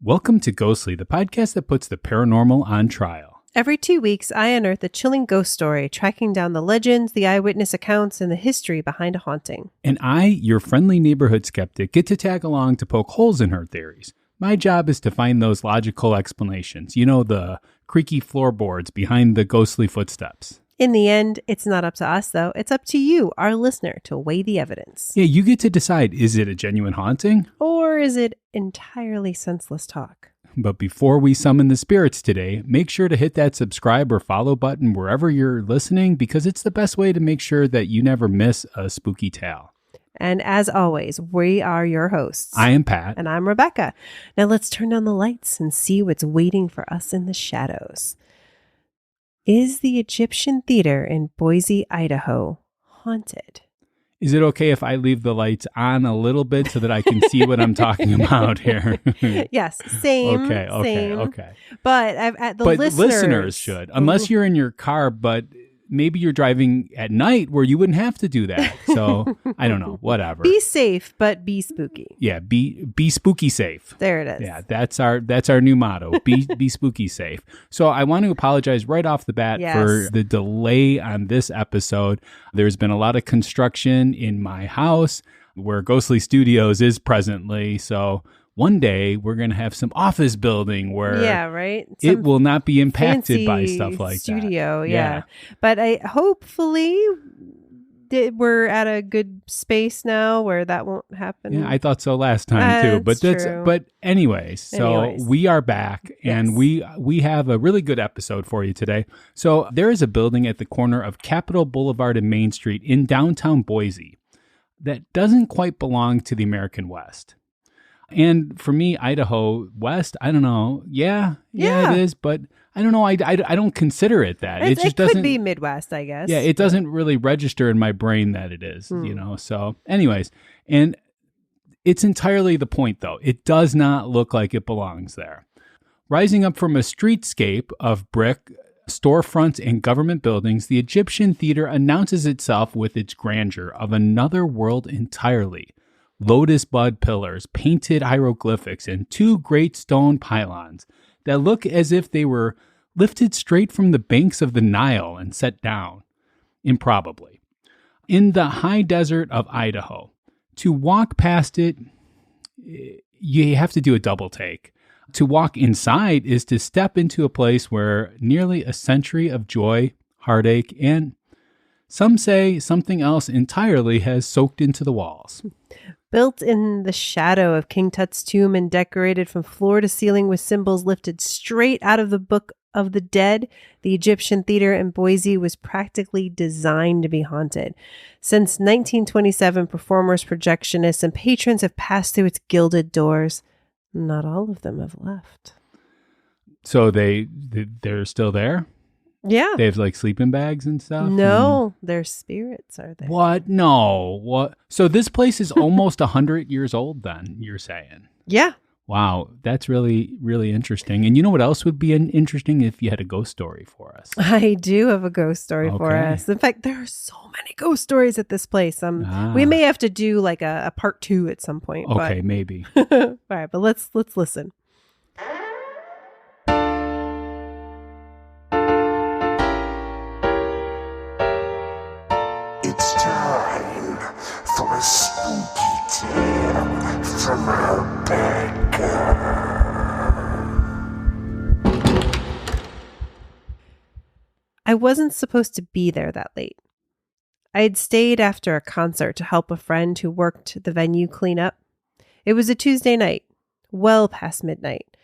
Welcome to Ghostly, the podcast that puts the paranormal on trial. Every 2 weeks, I unearth a chilling ghost story, tracking down the legends, the eyewitness accounts, and the history behind a haunting. And I, your friendly neighborhood skeptic, get to tag along to poke holes in her theories. My job is to find those logical explanations. You know, the creaky floorboards behind the ghostly footsteps. In the end, it's not up to us, though. It's up to you, our listener, to weigh the evidence. Yeah, you get to decide, is it a genuine haunting? Or is it entirely senseless talk? But before we summon the spirits today, make sure to hit that subscribe or follow button wherever you're listening, because it's the best way to make sure that you never miss a spooky tale. And as always, we are your hosts. I am Pat. And I'm Rebecca. Now let's turn down the lights and see what's waiting for us in the shadows. Is the Egyptian Theater in Boise, Idaho, haunted? Is it okay if I leave the lights on a little bit so that I can see what I'm talking about here? Yes, same. Okay. But listeners should, unless you're in your car, but maybe you're driving at night where you wouldn't have to do that. So I don't know, whatever. Be safe, but be spooky. Yeah, be spooky safe. There it is. Yeah, that's our new motto. Be spooky safe. So I want to apologize right off the bat for the delay on this episode. There's been a lot of construction in my house where Ghostly Studios is presently. So one day we're going to have some office building where it will not be impacted by stuff like studio, that. Yeah. But hopefully we're at a good space now where that won't happen. Yeah, I thought so last time too. But true. But anyways, we are back and we have a really good episode for you today. So there is a building at the corner of Capitol Boulevard and Main Street in downtown Boise that doesn't quite belong to the American West. And for me, Idaho West, I don't know. Yeah, it is. But I don't know. I don't consider it that. It just could doesn't be Midwest, I guess. Yeah, it doesn't really register in my brain that it is, you know. So anyways, and it's entirely the point, though. It does not look like it belongs there. Rising up from a streetscape of brick, storefronts, and government buildings, the Egyptian Theater announces itself with its grandeur of another world entirely. Lotus bud pillars, painted hieroglyphics, and two great stone pylons that look as if they were lifted straight from the banks of the Nile and set down, improbably, in the high desert of Idaho. To walk past it, you have to do a double take. To walk inside is to step into a place where nearly a century of joy, heartache, and some say something else entirely has soaked into the walls. Built in the shadow of King Tut's tomb and decorated from floor to ceiling with symbols lifted straight out of the Book of the Dead, the Egyptian Theater in Boise was practically designed to be haunted. Since 1927, performers, projectionists, and patrons have passed through its gilded doors. Not all of them have left. So they're still there? Yeah. They have like sleeping bags and stuff? No, their spirits are there. What? No. What? So this place is almost 100 years old then, you're saying? Yeah. Wow. That's really, really interesting. And you know what else would be interesting if you had a ghost story for us? I do have a ghost story for us. In fact, there are so many ghost stories at this place. We may have to do like a part 2 at some point. Okay, maybe. All right, but let's listen. It's time for a spooky tale from Rebecca. I wasn't supposed to be there that late. I had stayed after a concert to help a friend who worked the venue clean up. It was a Tuesday night, well past midnight.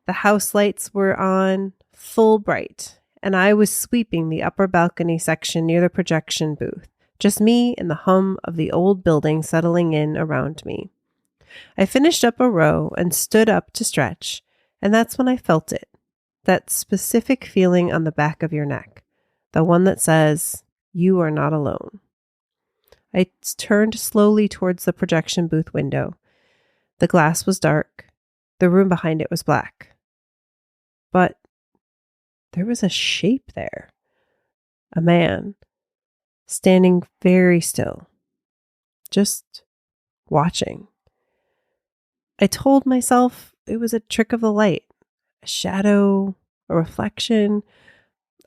The house lights were on full bright, and I was sweeping the upper balcony section near the projection booth. Just me and the hum of the old building settling in around me. I finished up a row and stood up to stretch, and that's when I felt it. That specific feeling on the back of your neck. The one that says, you are not alone. I turned slowly towards the projection booth window. The glass was dark. The room behind it was black. But there was a shape there. A man. Standing very still, just watching. I told myself it was a trick of the light, a shadow, a reflection.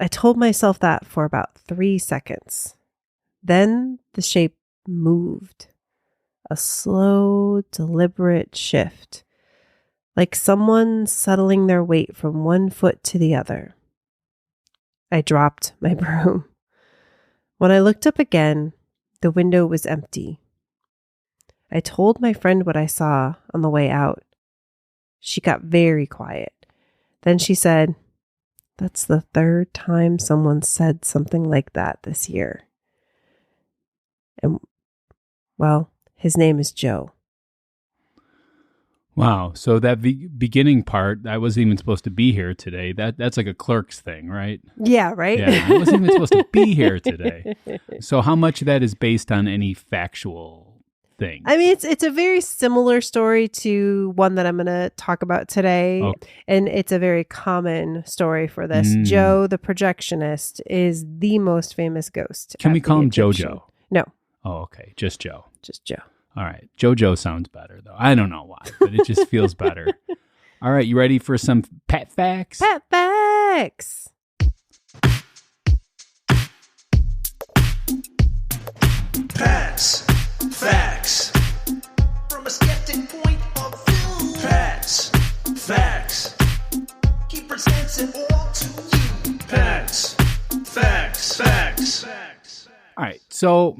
I told myself that for about 3 seconds. Then the shape moved. A slow, deliberate shift, like someone settling their weight from one foot to the other. I dropped my broom. When I looked up again, the window was empty. I told my friend what I saw on the way out. She got very quiet. Then she said, "That's the third time someone said something like that this year. And, well, his name is Joe." Wow. So that beginning part, I wasn't even supposed to be here today. That's like a Clerks thing, right? Yeah, right? Yeah, I wasn't even supposed to be here today. So how much of that is based on any factual thing? I mean, it's a very similar story to one that I'm going to talk about today. Oh. And it's a very common story for this. Joe, the projectionist, is the most famous ghost. Can we call him Egyptian. Jojo? No. Oh, okay. Just Joe. Just Joe. All right. Jojo sounds better, though. I don't know why, but it just feels better. All right. You ready for some pet facts? Pet facts. Pets. Facts. From a skeptic point of view. Pets. Facts. He presents it all to you. Pets. Facts. Facts. Facts. All right. So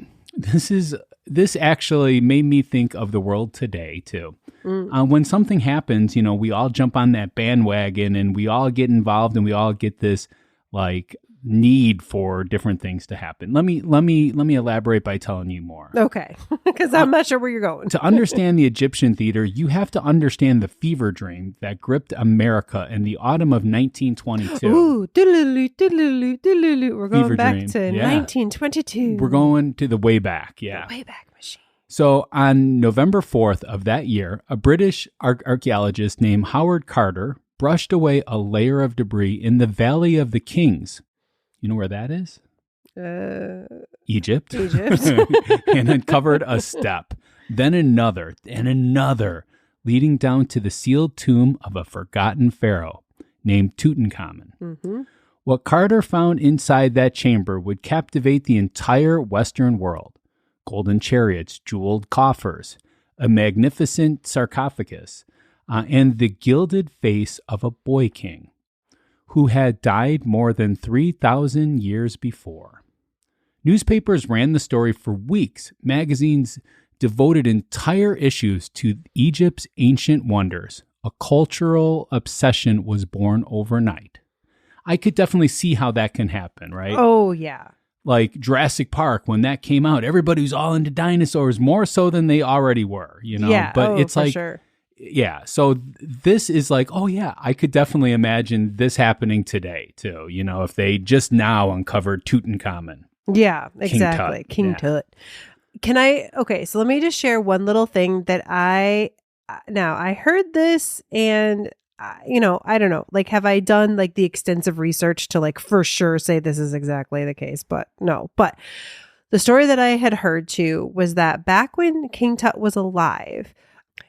this actually made me think of the world today, too. When something happens, we all jump on that bandwagon and we all get involved and we all get this like need for different things to happen. Let me elaborate by telling you more. Okay. Because I'm not sure where you're going. To understand the Egyptian theater, you have to understand the fever dream that gripped America in the autumn of 1922. Ooh, doodaloo, doodaloo, doodaloo. We're going Fever back dream. to Yeah. 1922. We're going to the way back, yeah. The Wayback Machine. So on November 4th of that year, a British archaeologist named Howard Carter brushed away a layer of debris in the Valley of the Kings. You know where that is? Egypt. And uncovered a step, then another, and another, leading down to the sealed tomb of a forgotten pharaoh named Tutankhamun. Mm-hmm. What Carter found inside that chamber would captivate the entire Western world. Golden chariots, jeweled coffers, a magnificent sarcophagus, and the gilded face of a boy king who had died more than 3,000 years before. Newspapers ran the story for weeks. Magazines devoted entire issues to Egypt's ancient wonders. A cultural obsession was born overnight. I could definitely see how that can happen, right? Oh, yeah. Like Jurassic Park, when that came out, everybody was all into dinosaurs, more so than they already were, Yeah, But it's for like, sure. Yeah, so this is like, oh yeah, I could definitely imagine this happening today too, if they just now uncovered Tutankhamun. Yeah, exactly. King Tut. Okay, so let me just share one little thing that I heard this and I don't know, like, have I done like the extensive research to like for sure say this is exactly the case? But no. But the story that I had heard too was that back when King Tut was alive,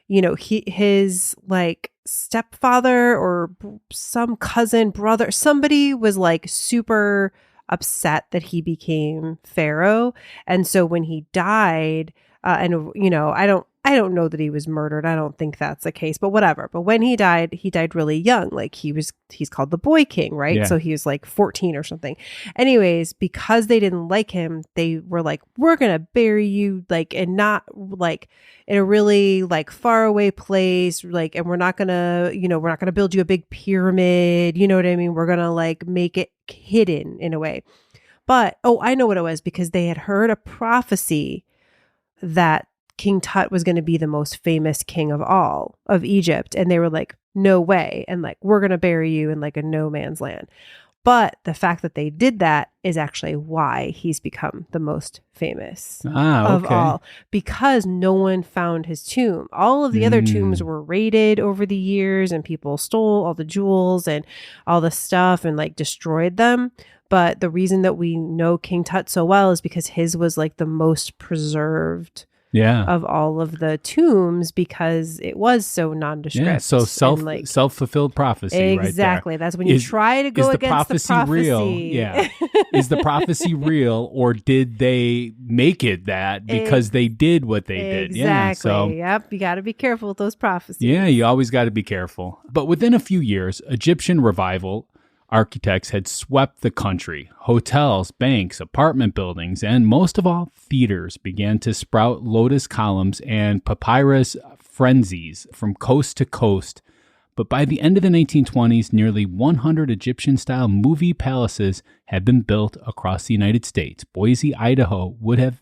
his like stepfather or some cousin, brother, somebody was like super upset that he became pharaoh. And so when he died, I don't know that he was murdered. I don't think that's the case, but whatever. But when he died really young. Like he's called the Boy King, right? Yeah. So he was like 14 or something. Anyways, because they didn't like him, they were like, we're going to bury you like, and not like in a really like far away place. Like, and we're not going to build you a big pyramid. You know what I mean? We're going to like make it hidden in a way. But, I know what it was, because they had heard a prophecy that King Tut was going to be the most famous king of all of Egypt. And they were like, no way. And like, we're going to bury you in like a no man's land. But the fact that they did that is actually why he's become the most famous of all, because no one found his tomb. All of the other tombs were raided over the years and people stole all the jewels and all the stuff and like destroyed them. But the reason that we know King Tut so well is because his was like the most preserved Yeah. of all of the tombs because it was so nondescript. Yeah, so and, self-fulfilled prophecy exactly. right there. That's when you try to go is against the prophecy. Real? Yeah. Is the prophecy real, or did they make it that because they did what they did? Yeah. So, yep. You got to be careful with those prophecies. yeah, you always got to be careful. But within a few years, Egyptian revival architects had swept the country. Hotels, banks, apartment buildings, and most of all, theaters began to sprout lotus columns and papyrus frenzies from coast to coast. But by the end of the 1920s, nearly 100 Egyptian-style movie palaces had been built across the United States. Boise, Idaho would have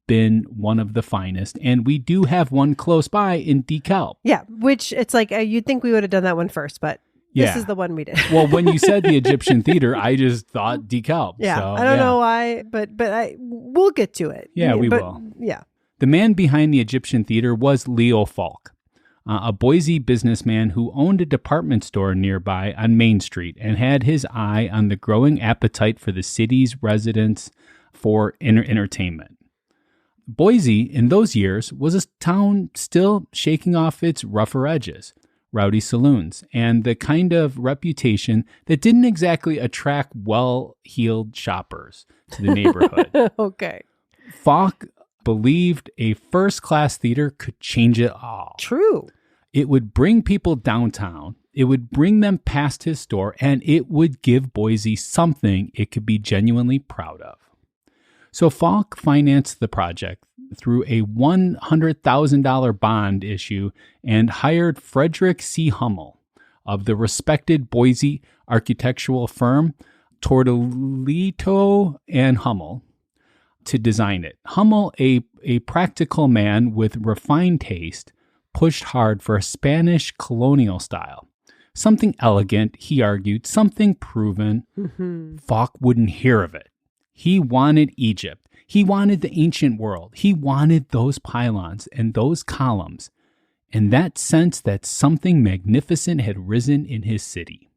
been one of the finest, and we do have one close by in DeKalb. Yeah, which it's like you'd think we would have done that one first, but this is the one we did. Well, when you said the Egyptian theater, I just thought DeKalb. Yeah, so, I don't know why, but we'll get to it. Yeah, we will. Yeah. The man behind the Egyptian theater was Leo Falk, a Boise businessman who owned a department store nearby on Main Street and had his eye on the growing appetite for the city's residents for entertainment. Boise, in those years, was a town still shaking off its rougher edges, rowdy saloons, and the kind of reputation that didn't exactly attract well-heeled shoppers to the neighborhood. Okay. Falk believed a first-class theater could change it all. True. It would bring people downtown, it would bring them past his store, and it would give Boise something it could be genuinely proud of. So Falk financed the project through a $100,000 bond issue and hired Frederick C. Hummel of the respected Boise architectural firm Tourtellotte and Hummel to design it. Hummel, a practical man with refined taste, pushed hard for a Spanish colonial style. Something elegant, he argued, something proven. Mm-hmm. Falk wouldn't hear of it. He wanted Egypt. He wanted the ancient world. He wanted those pylons and those columns, and that sense that something magnificent had risen in his city.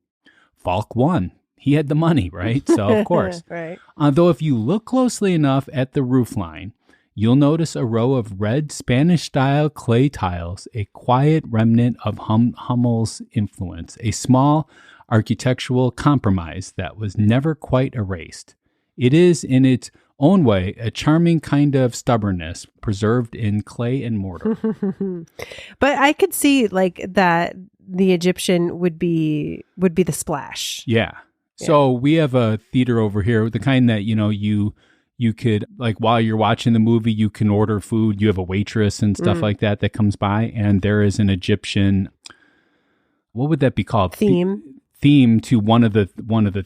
Falk won. He had the money, right? So, of course. Right. Though if you look closely enough at the roofline, you'll notice a row of red Spanish-style clay tiles, a quiet remnant of Hummel's influence, a small architectural compromise that was never quite erased. It is, in its own way, a charming kind of stubbornness preserved in clay and mortar. But I could see like that the Egyptian would be the splash. Yeah. So we have a theater over here, the kind that, you could, like, while you're watching the movie, you can order food. You have a waitress and stuff like that comes by, and there is an Egyptian, what would that be called? Theme to one of the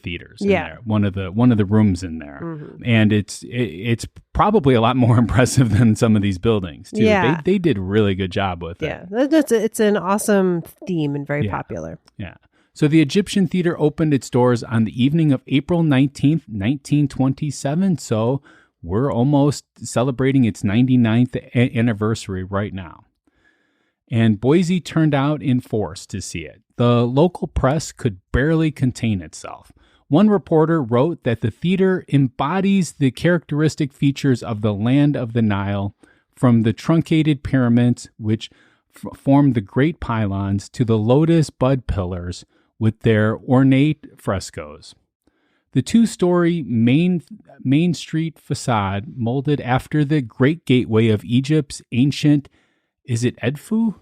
theaters in there, one of the rooms in there. Mm-hmm. And it's probably a lot more impressive than some of these buildings too. Yeah. They did a really good job with it. Yeah. It's an awesome theme and very popular. Yeah. So the Egyptian Theater opened its doors on the evening of April 19th, 1927. So we're almost celebrating its 99th anniversary right now. And Boise turned out in force to see it. The local press could barely contain itself. One reporter wrote that the theater embodies the characteristic features of the land of the Nile, from the truncated pyramids, which form the great pylons, to the lotus bud pillars with their ornate frescoes. The two-story main street facade, molded after the great gateway of Egypt's ancient, is it Edfu?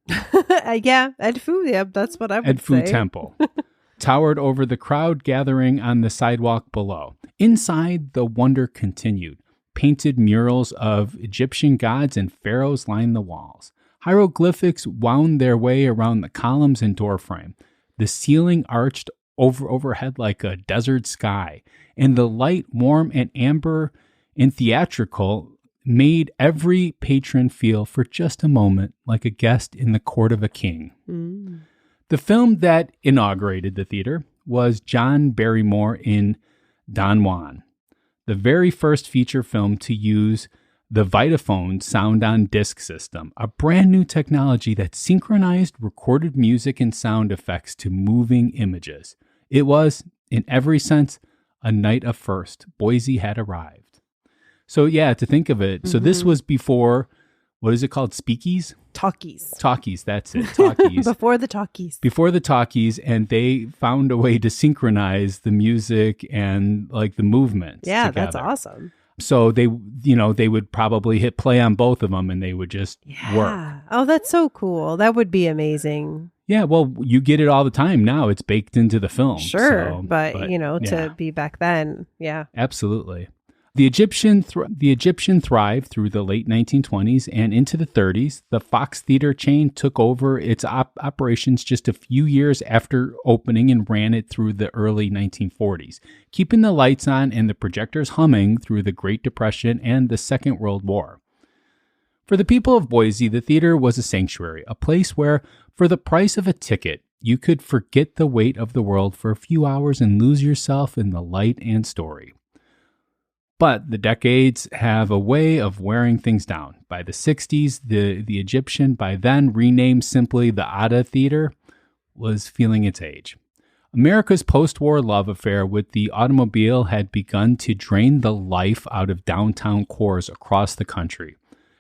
Yeah, Edfu. Yeah, that's what I would say. Edfu Temple towered over the crowd gathering on the sidewalk below. Inside, the wonder continued. Painted murals of Egyptian gods and pharaohs lined the walls. Hieroglyphics wound their way around the columns and doorframe. The ceiling arched overhead like a desert sky, and the light, warm and amber and theatrical, made every patron feel for just a moment like a guest in the court of a king. Mm. The film that inaugurated the theater was John Barrymore in Don Juan, the very first feature film to use the Vitaphone sound on disc system, a brand new technology that synchronized recorded music and sound effects to moving images. It was, in every sense, a night of first. Boise had arrived. So yeah, to think of it, so this was before what is it called? Speakies? Talkies. Talkies, that's it. Talkies. Before the talkies. Before the talkies, and they found a way to synchronize the music and like the movements. Yeah, together. that's awesome. So they would probably hit play on both of them and they would just work. Oh, that's so cool. That would be amazing. Yeah, well, you get it all the time now. It's baked into the film. Sure, so, but to be back then, yeah. Absolutely. The Egyptian thrived through the late 1920s and into the 30s. The Fox Theater chain took over its operations just a few years after opening and ran it through the early 1940s, keeping the lights on and the projectors humming through the Great Depression and the Second World War. For the people of Boise, the theater was a sanctuary, a place where, for the price of a ticket, you could forget the weight of the world for a few hours and lose yourself in the light and story. But the decades have a way of wearing things down. By the 60s, the Egyptian, by then renamed simply the Ada Theater, was feeling its age. America's post-war love affair with the automobile had begun to drain the life out of downtown cores across the country.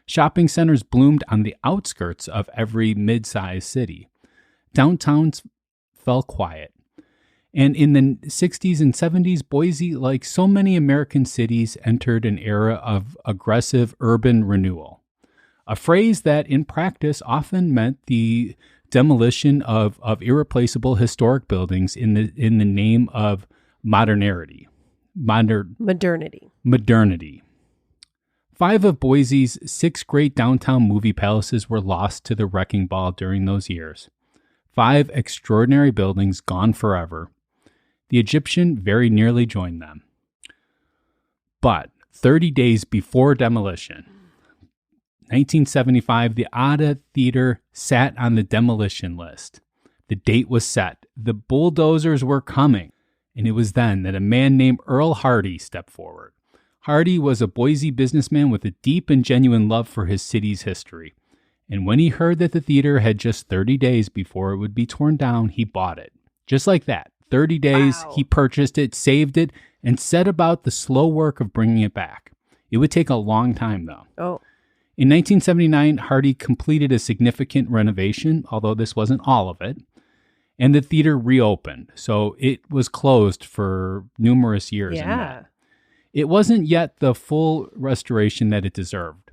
Shopping centers bloomed on the outskirts of every mid-sized city. Downtowns fell quiet. And in the 60s and 70s, Boise, like so many American cities, entered an era of aggressive urban renewal, a phrase that in practice often meant the demolition of irreplaceable historic buildings in the name of modernity. 5 of Boise's 6 great downtown movie palaces were lost to the wrecking ball during those years. 5 extraordinary buildings gone forever. The Egyptian very nearly joined them. But 30 days before demolition, 1975, the Ada Theater sat on the demolition list. The date was set. The bulldozers were coming. And it was then that a man named Earl Hardy stepped forward. Hardy was a Boise businessman with a deep and genuine love for his city's history. And when he heard that the theater had just 30 days before it would be torn down, he bought it. Just like that. 30 days, wow. He purchased it, saved it, and set about the slow work of bringing it back. It would take a long time, though. Oh. In 1979, Hardy completed a significant renovation, although this wasn't all of it, and the theater reopened. So it was closed for numerous years. Yeah. It wasn't yet the full restoration that it deserved,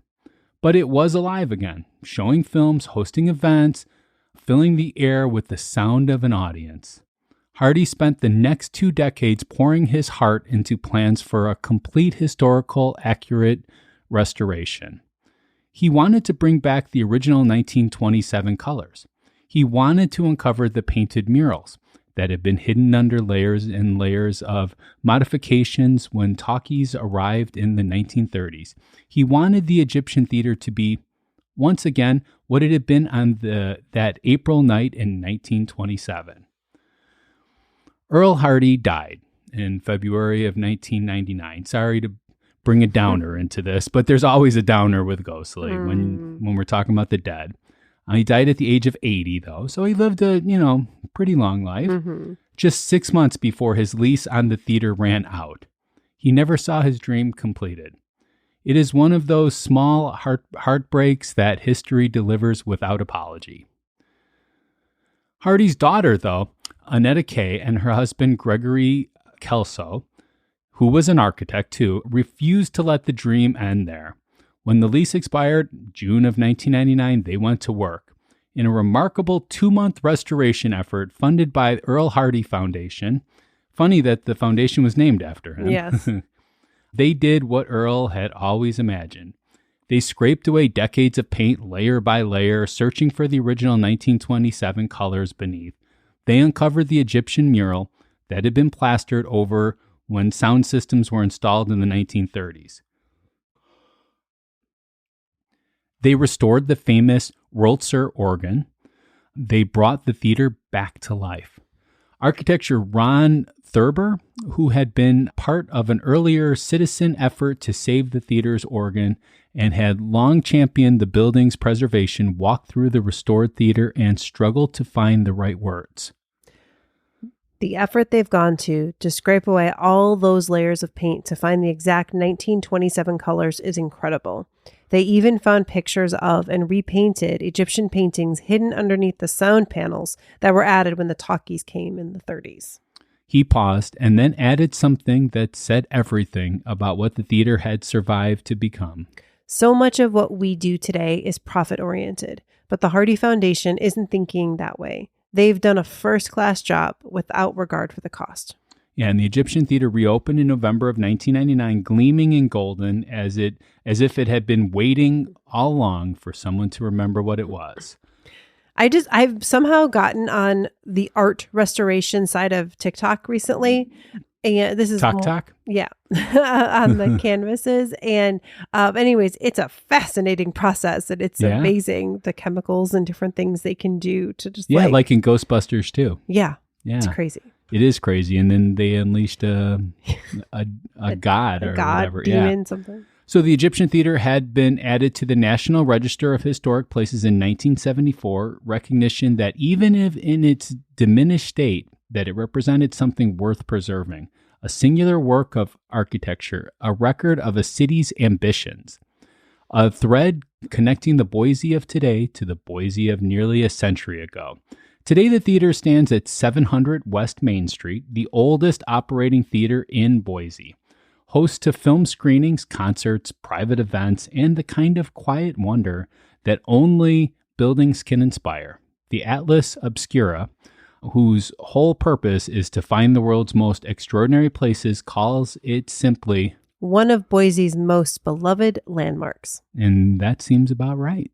but it was alive again, showing films, hosting events, filling the air with the sound of an audience. Hardy spent the next 2 decades pouring his heart into plans for a complete historical, accurate restoration. He wanted to bring back the original 1927 colors. He wanted to uncover the painted murals that had been hidden under layers and layers of modifications when talkies arrived in the 1930s. He wanted the Egyptian theater to be, once again, what it had been on that April night in 1927. Earl Hardy died in February of 1999. Sorry to bring a downer into this, but there's always a downer with Ghostly when we're talking about the dead. He died at the age of 80, though, so he lived a, pretty long life. Mm-hmm. Just 6 months before his lease on the theater ran out. He never saw his dream completed. It is one of those small heartbreaks that history delivers without apology. Hardy's daughter, though, Annetta Kay, and her husband Gregory Kelso, who was an architect too, refused to let the dream end there. When the lease expired, June of 1999, they went to work. In a remarkable 2-month restoration effort funded by Earl Hardy Foundation, funny that the foundation was named after him. Yes. They did what Earl had always imagined. They scraped away decades of paint layer by layer, searching for the original 1927 colors beneath. They uncovered the Egyptian mural that had been plastered over when sound systems were installed in the 1930s. They restored the famous Wurlitzer organ. They brought the theater back to life. Architecture Ron Thurber, who had been part of an earlier citizen effort to save the theater's organ and had long championed the building's preservation, walked through the restored theater and struggled to find the right words. The effort they've gone to scrape away all those layers of paint to find the exact 1927 colors is incredible. They even found pictures of and repainted Egyptian paintings hidden underneath the sound panels that were added when the talkies came in the 30s. He paused and then added something that said everything about what the theater had survived to become. So much of what we do today is profit-oriented, but the Hardy Foundation isn't thinking that way. They've done a first-class job without regard for the cost. Yeah, and the Egyptian Theater reopened in November of 1999, gleaming in golden as if it had been waiting all along for someone to remember what it was. I've somehow gotten on the art restoration side of TikTok recently. And this is Talk? Yeah, on the canvases. And anyways, it's a fascinating process, and it's amazing the chemicals and different things they can do to just like in Ghostbusters too. Yeah, it's crazy. It is crazy. And then they unleashed a god or whatever. Demon, something. So the Egyptian Theater had been added to the National Register of Historic Places in 1974, recognition that even if in its diminished state, that it represented something worth preserving, a singular work of architecture, a record of a city's ambitions, a thread connecting the Boise of today to the Boise of nearly a century ago. Today, the theater stands at 700 West Main Street, the oldest operating theater in Boise. Host to film screenings, concerts, private events, and the kind of quiet wonder that only buildings can inspire. The Atlas Obscura, whose whole purpose is to find the world's most extraordinary places, calls it simply one of Boise's most beloved landmarks. And that seems about right.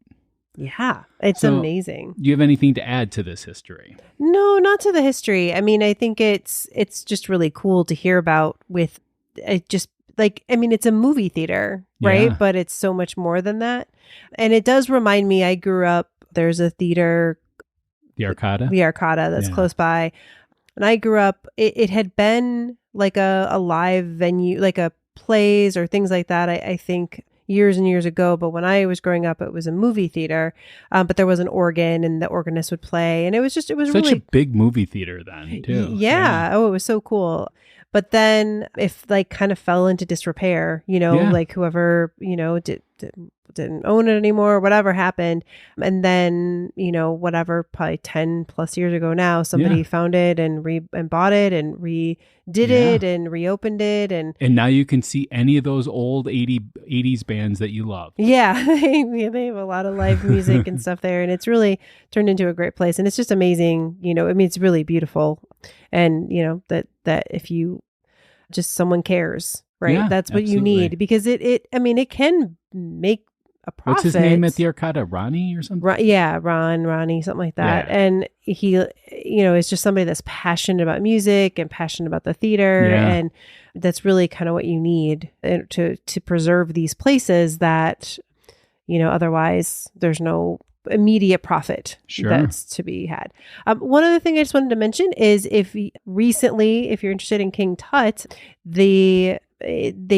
Yeah, it's amazing. Do you have anything to add to this history? No, not to the history. I mean, I think it's just really cool to hear about with it just like, I mean, it's a movie theater, right? Yeah. But it's so much more than that. And it does remind me, I grew up, there's a theater, The Arcada? The Arcada that's close by. And I grew up, it had been like a live venue, like a plays or things like that, I think years and years ago. But when I was growing up, it was a movie theater, but there was an organ and the organist would play. And it was such really a big movie theater then too. Yeah. Oh, it was so cool. But then if like kind of fell into disrepair, like whoever, didn't own it anymore, whatever happened. And then, whatever, probably 10 plus years ago now, somebody found it and bought it and redid it and reopened it. And now you can see any of those old 80s bands that you love. Yeah. They have a lot of live music and stuff there. And it's really turned into a great place. And it's just amazing. It's really beautiful. And, that if you just someone cares, right? Yeah, that's what you need, because it can make a profit. What's his name at the Arcada? Ronnie or something? Ronnie, something like that. Yeah. And he, is just somebody that's passionate about music and passionate about the theater. Yeah. And that's really kind of what you need to preserve these places that, otherwise there's no immediate profit that's to be had. One other thing I just wanted to mention is if you're interested in King Tut, they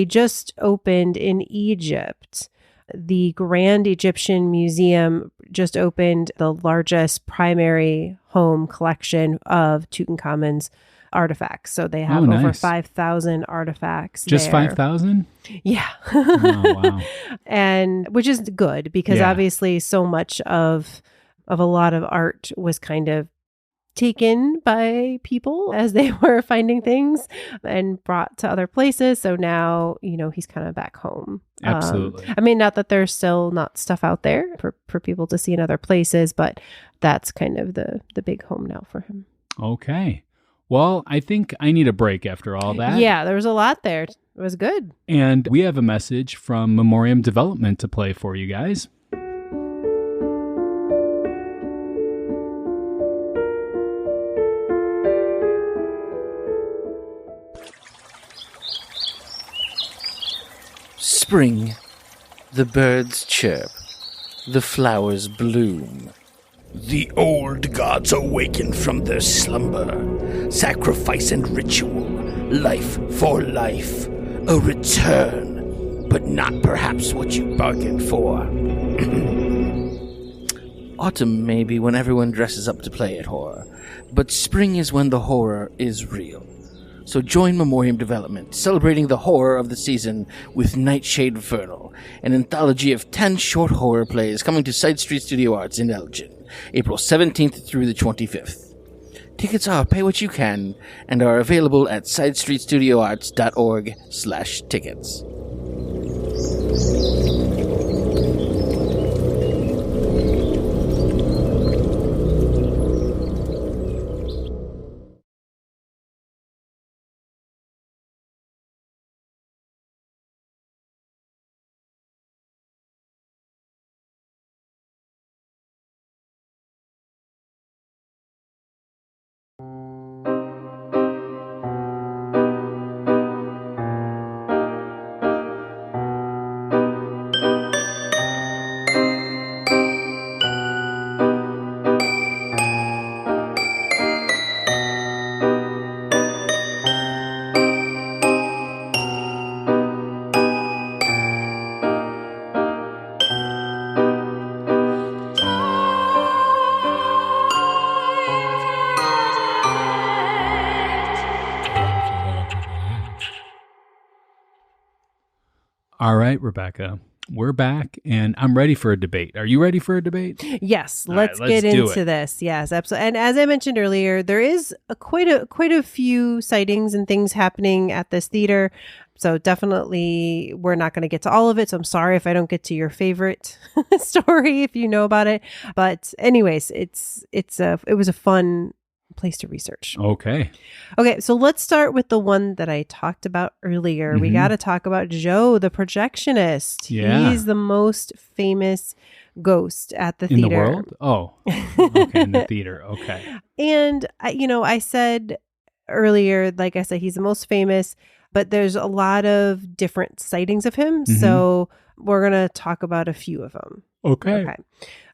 just opened in Egypt. The Grand Egyptian Museum just opened the largest primary home collection of Tutankhamun's artifacts. So they have over 5,000 artifacts. Just 5,000? Yeah. Oh, wow. And which is good, because obviously so much of a lot of art was kind of taken by people as they were finding things and brought to other places. So now, he's kind of back home. Absolutely. Not that there's still not stuff out there for people to see in other places, but that's kind of the big home now for him. Okay. Well, I think I need a break after all that. Yeah, there was a lot there. It was good. And we have a message from Memoriam Development to play for you guys. Spring. The birds chirp. The flowers bloom. The old gods awaken from their slumber. Sacrifice and ritual. Life for life. A return. But not perhaps what you bargained for. Autumn may be when everyone dresses up to play at horror. But spring is when the horror is real. So join Memoriam Development, celebrating the horror of the season with Nightshade Vernal, an anthology of 10 short horror plays coming to Side Street Studio Arts in Elgin, April 17th through the 25th. Tickets are pay what you can and are available at sidestreetstudioarts.org/tickets. All right, Rebecca, we're back, and I'm ready for a debate. Are you ready for a debate? Yes, All let's right, get do into it. this. Yes, absolutely. And as I mentioned earlier, there is quite a few sightings and things happening at this theater. So definitely, we're not going to get to all of it. So I'm sorry if I don't get to your favorite story if you know about it. But anyways, it was a fun place to research. Okay. Okay, so let's start with the one that I talked about earlier. We Mhm. got to talk about Joe, the projectionist. Yeah. He's the most famous ghost at the In theater. the world? Oh, okay, in the theater. Okay. And I said earlier, like I said, he's the most famous, but there's a lot of different sightings of him. Mhm. So we're going to talk about a few of them. Okay.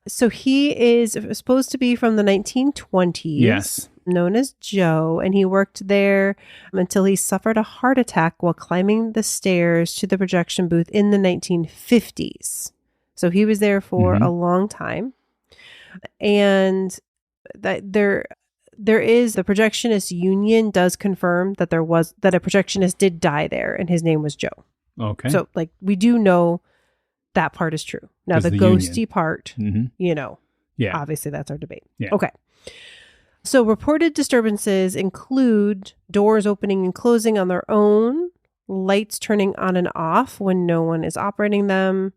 So he is supposed to be from the 1920s. Yes. Known as Joe, and he worked there until he suffered a heart attack while climbing the stairs to the projection booth in the 1950s. So he was there for Mhm. a long time. And that there is the projectionist union does confirm that a projectionist did die there and his name was Joe. Okay. So like we do know that part is true. Now 'Cause the the ghosty union. part, Mhm. Yeah. obviously that's our debate. Yeah. Okay. So reported disturbances include doors opening and closing on their own, lights turning on and off when no one is operating them,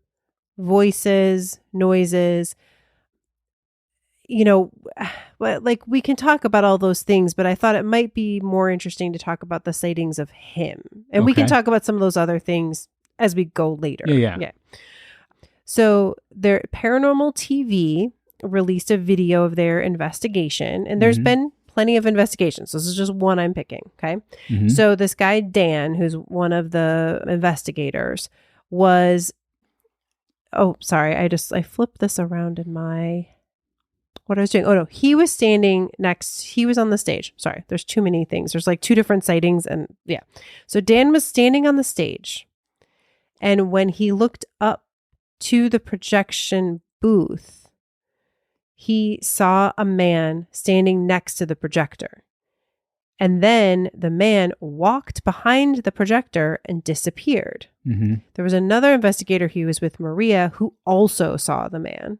voices, noises. Like we can talk about all those things, but I thought it might be more interesting to talk about the sightings of him. And we can Okay. talk about some of those other things as we go later. Yeah. So their Paranormal TV released a video of their investigation, and there's Mhm. been plenty of investigations. This is just one I'm picking. Okay. Mhm. So this guy, Dan, who's one of the investigators, was, oh, sorry. I flipped this around in what I was doing. Oh no, he was on the stage. Sorry. There's too many things. There's like two different sightings and yeah. So Dan was standing on the stage, and when he looked up to the projection booth, he saw a man standing next to the projector. And then the man walked behind the projector and disappeared. Mhm. There was another investigator who was with Maria who also saw the man.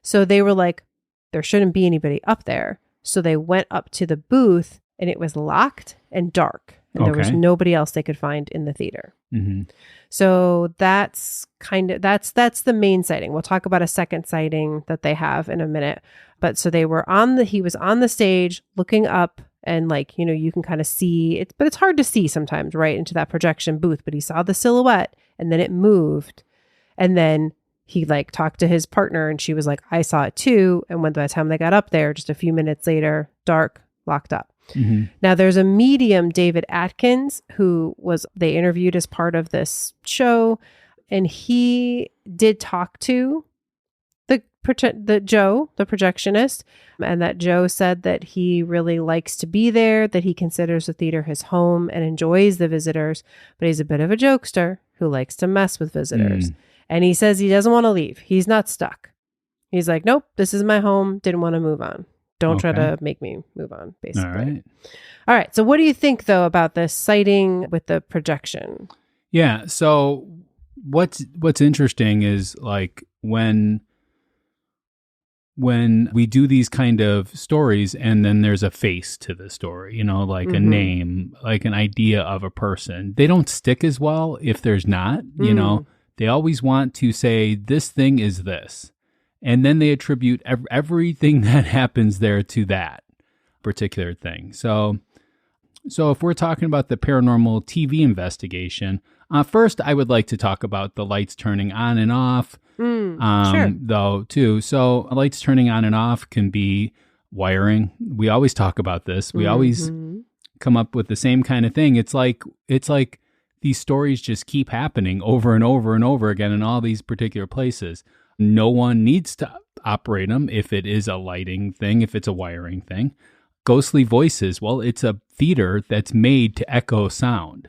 So they were like, there shouldn't be anybody up there. So they went up to the booth and it was locked and dark. And there was Okay. nobody else they could find in the theater. Mhm. So that's the main sighting. We'll talk about a second sighting that they have in a minute. But so he was on the stage looking up, and you can kind of see it, but it's hard to see sometimes right into that projection booth. But he saw the silhouette and then it moved. And then he talked to his partner and she was like, I saw it too. And by the time they got up there, just a few minutes later, dark, locked up. Mhm. Now, there's a medium, David Atkins, who they interviewed as part of this show, and he did talk to the Joe, the projectionist, and that Joe said that he really likes to be there, that he considers the theater his home and enjoys the visitors, but he's a bit of a jokester who likes to mess with visitors. And he says he doesn't want to leave. He's not stuck. He's like, nope, this is my home. Didn't want to move on. Don't try Okay. to make me move on, basically. All right. All right. So what do you think, though, about this sighting with the projection? Yeah. So what's interesting is like when we do these kind of stories and then there's a face to the story, you know, like a name, like an idea of a person, they don't stick as well if there's not, you know, they always want to say this thing is this. And then they attribute everything that happens there to that particular thing. So if we're talking about the paranormal TV investigation, first I would like to talk about the lights turning on and off. Sure. Though too. So lights turning on and off can be wiring. We always talk about this. We always come up with the same kind of thing. It's like these stories just keep happening over and over and over again in all these particular places. No one needs to operate them if it is a lighting thing, if it's a wiring thing. Ghostly voices, well, it's a theater that's made to echo sound.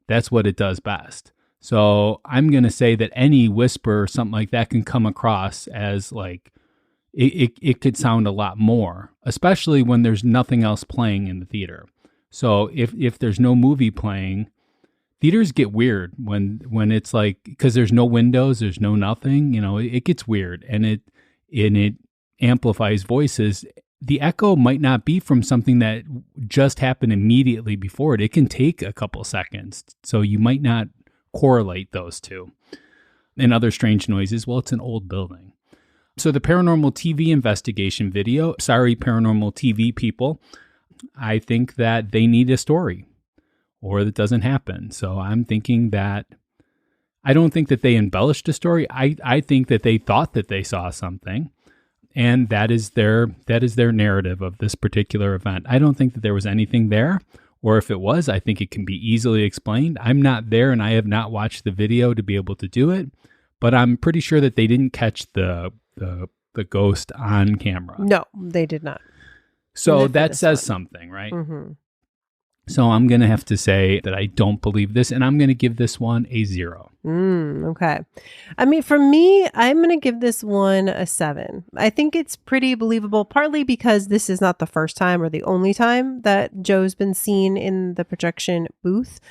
That's what it does best. So I'm going to say that any whisper or something like that can come across as like, it could sound a lot more, especially when there's nothing else playing in the theater. So if there's no movie playing, theaters get weird when it's like, because there's no windows, there's no nothing, you know, it gets weird and it amplifies voices. The echo might not be from something that just happened immediately before it. It can take a couple seconds. So you might not correlate those two. And other strange noises, well, it's an old building. So the paranormal TV investigation video, sorry, paranormal TV people, I think that they need a story or that doesn't happen. So I'm thinking that I don't think that they embellished a story. I think that they thought that they saw something. And that is their narrative of this particular event. I don't think that there was anything there, or if it was, I think it can be easily explained. I'm not there and I have not watched the video to be able to do it, but I'm pretty sure that they didn't catch the ghost on camera. No, they did not. So that says something, right? So I'm going to have to say that I don't believe this, and I'm going to give this one a 0. Okay. I mean, for me, I'm going to give this one a 7. I think it's pretty believable, partly because this is not the first time or the only time that Joe's been seen in the projection booth.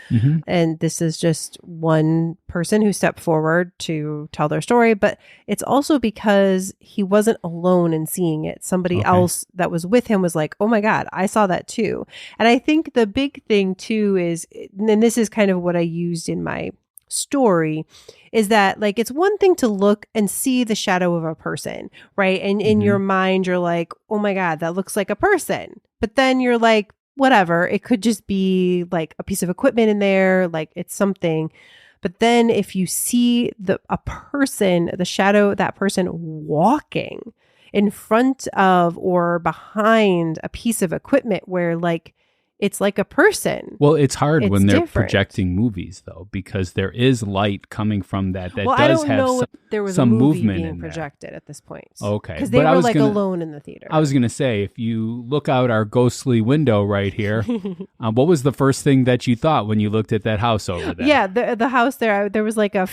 And this is just one person who stepped forward to tell their story. But it's also because he wasn't alone in seeing it. Somebody else that was with him was like, oh my God, I saw that too. And I think the big thing too is, and this is kind of what I used in my story, is that like it's one thing to look and see the shadow of a person, right? And in your mind you're like, oh my God, that looks like a person. But then you're like, whatever, it could just be like a piece of equipment in there, like it's something. But then if you see a person, the shadow of that person walking in front of or behind a piece of equipment where like it's like a person. Well, it's hard when they're different. projecting movies, though, because there is light coming from that Well, does I don't have know if there was some a movie movement being in there. projected at this point. Okay. Because they But I were was like gonna- alone in the theater. I was going to say, if you look out our ghostly window right here, what was the first thing that you thought when you looked at that house over there? Yeah, the house there was like a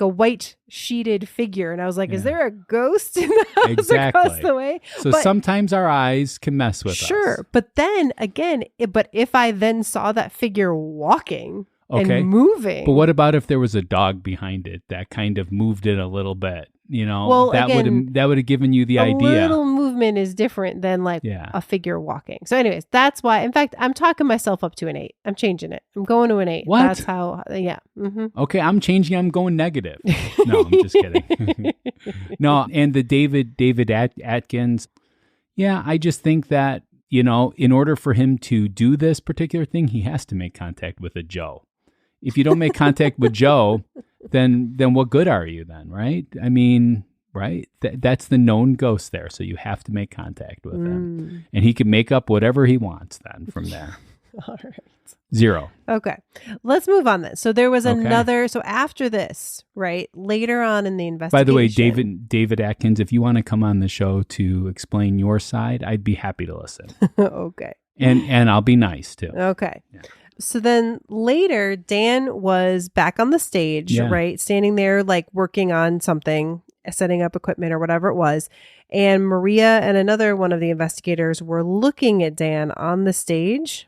white sheeted figure, and I was like, "Is there a ghost in the house across the way?" So But- sometimes our eyes can mess with us. Sure, but then again, but if I then saw that figure walking Okay. and moving, But what about if there was a dog behind it that kind of moved it a little bit? You know, Well, that again, would have given you the a idea. little movement is different than like Yeah. a figure walking. So, anyways, that's why. In fact, I'm talking myself up to an 8. I'm changing it. I'm going to an 8. What? That's how. Yeah. Okay, I'm changing. I'm going negative. No, I'm just kidding. No, and the David Atkins. Yeah, I just think that, you know, in order for him to do this particular thing, he has to make contact with a Joe. If you don't make contact with Joe, then what good are you then, right? I mean, right? That's the known ghost there, so you have to make contact with him. And he can make up whatever he wants then from there. All right. 0. Okay. Let's move on then. So there was another. So after this, right, later on in the investigation. By the way, David Atkins, if you want to come on the show to explain your side, I'd be happy to listen. Okay. And I'll be nice too. Okay. Yeah. So then later, Dan was back on the stage, right? Standing there, like working on something. setting up equipment or whatever it was. And Maria and another one of the investigators were looking at Dan on the stage.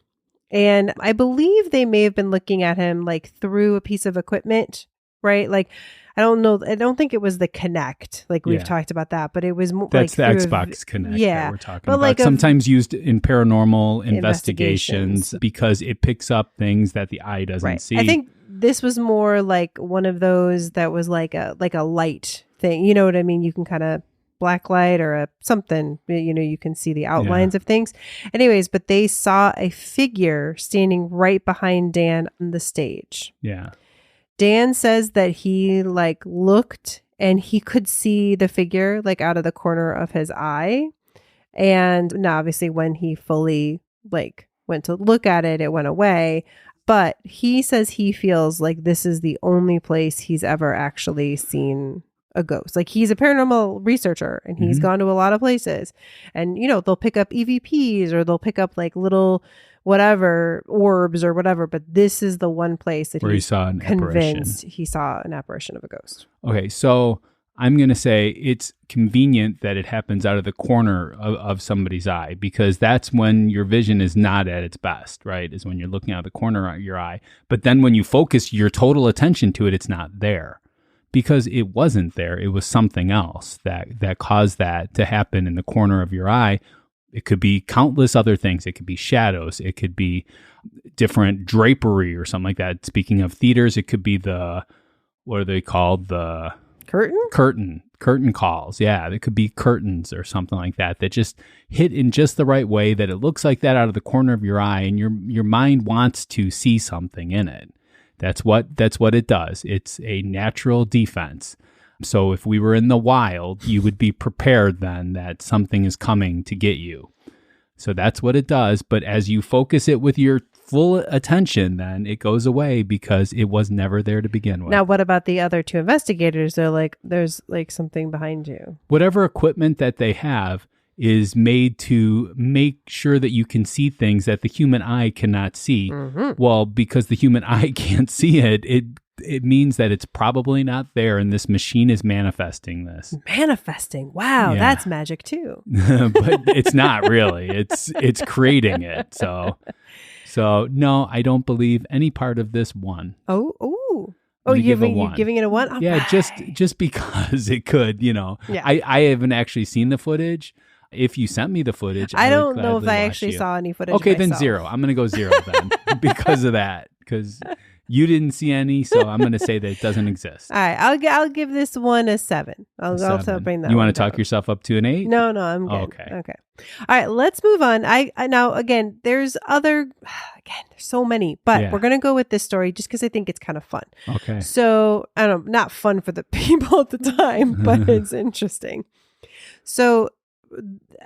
And I believe they may have been looking at him like through a piece of equipment, right? Like, I don't know. I don't think it was the Kinect. Like we've talked about that, but it was more that's like the Xbox Kinect that we're talking but about. like sometimes used in paranormal investigations because it picks up things that the eye doesn't see. I think this was more like one of those that was like a light thing. You know what I mean? You can kind of black light or something, you can see the outlines of things. Anyways, but they saw a figure standing right behind Dan on the stage. Yeah. Dan says that he like looked and he could see the figure like out of the corner of his eye. And now obviously when he fully like went to look at it, it went away. But he says he feels like this is the only place he's ever actually seen a ghost. Like he's a paranormal researcher and he's gone to a lot of places, and they'll pick up EVPs or they'll pick up like little whatever orbs or whatever, but this is the one place that where he saw an convinced he saw an apparition of a ghost. Okay, so I'm going to say it's convenient that it happens out of the corner of somebody's eye, because that's when your vision is not at its best, right? Is when you're looking out the corner of your eye. But then when you focus your total attention to it, it's not there. Because it wasn't there. It was something else that caused that to happen in the corner of your eye. It could be countless other things. It could be shadows. It could be different drapery or something like that. Speaking of theaters, it could be what are they called? The curtain calls. Yeah, it could be curtains or something like that just hit in just the right way that it looks like that out of the corner of your eye, and your mind wants to see something in it. That's what it does. It's a natural defense. So if we were in the wild, you would be prepared then that something is coming to get you. So that's what it does. But as you focus it with your full attention, then it goes away because it was never there to begin with. Now, what about the other two investigators? They're like, there's like something behind you. Whatever equipment that they have is made to make sure that you can see things that the human eye cannot see. Well, because the human eye can't see it, it means that it's probably not there, and this machine is manifesting this. Manifesting. Wow, that's magic too. But it's not really. It's creating it. So no, I don't believe any part of this one. Oh, you're giving it a 1? Okay. Yeah, just because it could, Yeah. I haven't actually seen the footage. If you sent me the footage, I don't know if I actually saw any footage. Okay, myself. then 0. I'm going to go 0 then because of that. Because you didn't see any, so I'm going to say that it doesn't exist. All right, I'll give this one a 7. I'll also bring that. You want to talk yourself up to an 8? No, I'm good. Okay. All right, let's move on. I now again, there's so many, but we're gonna go with this story just because I think it's kind of fun. Okay. So I don't know, not fun for the people at the time, but it's interesting. So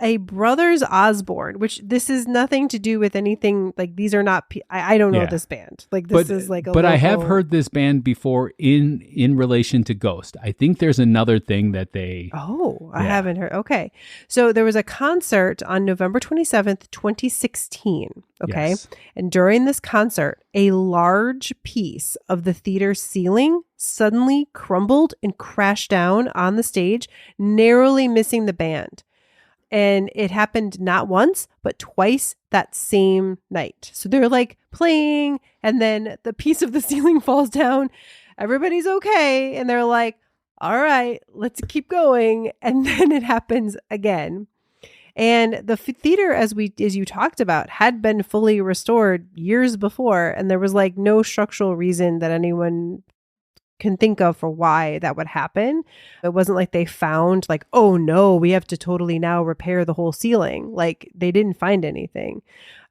a Brothers Osborne, which this is nothing to do with anything, like these are not I don't know this band, like this is like but I have heard this band before in relation to Ghost. I think there's another thing that they I haven't heard. Okay, so there was a concert on November 27th 2016. Okay, yes. And during this concert, a large piece of the theater ceiling suddenly crumbled and crashed down on the stage, narrowly missing the band. And it happened not once, but twice that same night. So they're like playing, and then the piece of the ceiling falls down. Everybody's okay. And they're like, all right, let's keep going. And then it happens again. And the theater, as you talked about, had been fully restored years before. And there was like no structural reason that anyone can think of for why that would happen. It wasn't like they found like, oh no, we have to totally now repair the whole ceiling. Like they didn't find anything.